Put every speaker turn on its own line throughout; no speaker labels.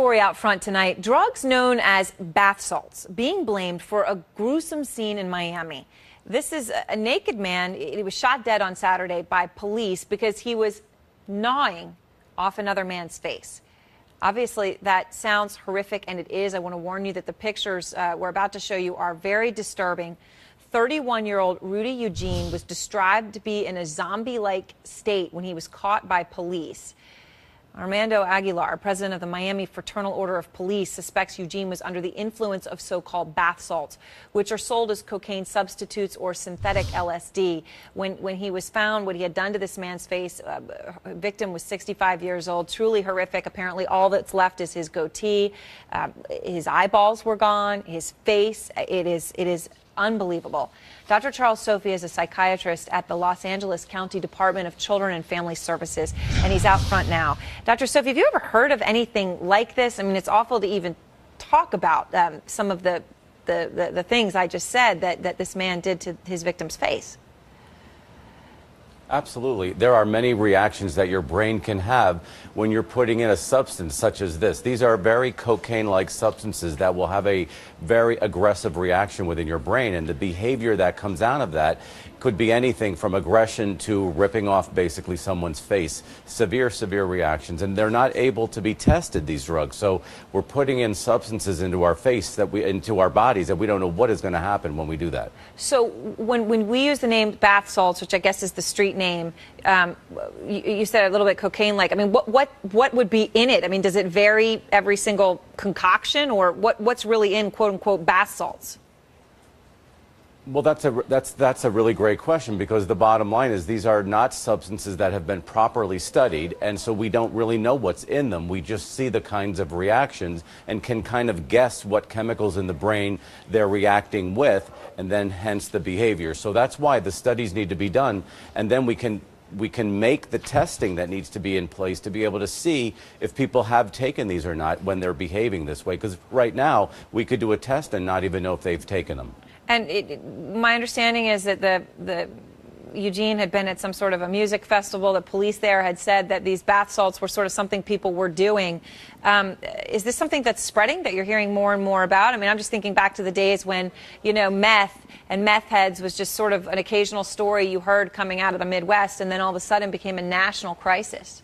story out front tonight. Drugs known as bath salts being blamed for a gruesome scene in Miami. This is a naked man. He was shot dead on Saturday by police because he was gnawing off another man's face. Obviously, that sounds horrific, and it is. I want to warn you that the pictures we're about to show you are very disturbing. 31-year-old Rudy Eugene was described to be in a zombie-like state when he was caught by police. Armando Aguilar, president of the Miami Fraternal Order of Police, suspects Eugene was under the influence of so-called bath salts, which are sold as cocaine substitutes or synthetic LSD. When he was found, what he had done to this man's face, victim was 65 years old, truly horrific. Apparently, all that's left is his goatee. His eyeballs were gone, his face. It is unbelievable. Dr. Charles Sophie is a psychiatrist at the Los Angeles County Department of Children and Family Services, and he's out front now. Dr. Sophie, have you ever heard of anything like this? I mean, it's awful to even talk about some of the things I just said that this man did to his victim's face.
Absolutely. There are many reactions that your brain can have when you're putting in a substance such as this. These are very cocaine-like substances that will have a very aggressive reaction within your brain, and the behavior that comes out of that could be anything from aggression to ripping off basically someone's face. Severe reactions, and they're not able to be tested, these drugs. So we're putting in substances into our face, into our bodies, that we don't know what is going to happen when we do that.
So when we use the name bath salts, which I guess is the street name, you said a little bit cocaine-like. I mean, what would be in it? I mean, does it vary every single concoction, or what's really in quote-unquote bath salts?
Well, that's a really great question, because the bottom line is these are not substances that have been properly studied, and so we don't really know what's in them. We just see the kinds of reactions and can kind of guess what chemicals in the brain they're reacting with, and then hence the behavior. So that's why the studies need to be done, and then we can make the testing that needs to be in place to be able to see if people have taken these or not when they're behaving this way. Because right now, we could do a test and not even know if they've taken them.
And my understanding is that the Eugene had been at some sort of a music festival. The police there had said that these bath salts were sort of something people were doing. Is this something that's spreading, that you're hearing more and more about? I mean, I'm just thinking back to the days when, you know, meth and meth heads was just sort of an occasional story you heard coming out of the Midwest, and then all of a sudden became a national crisis.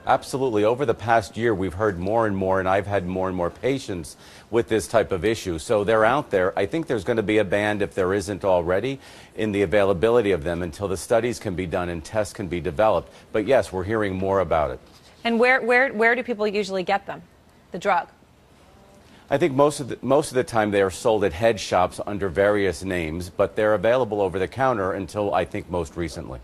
Absolutely. Over the past year, we've heard more and more, and I've had more and more patients with this type of issue. So they're out there. I think there's going to be a ban, if there isn't already, in the availability of them until the studies can be done and tests can be developed. But yes, we're hearing more about it.
And where do people usually get them, the drug?
I think most of the time they are sold at head shops under various names, but they're available over the counter until, I think, most recently.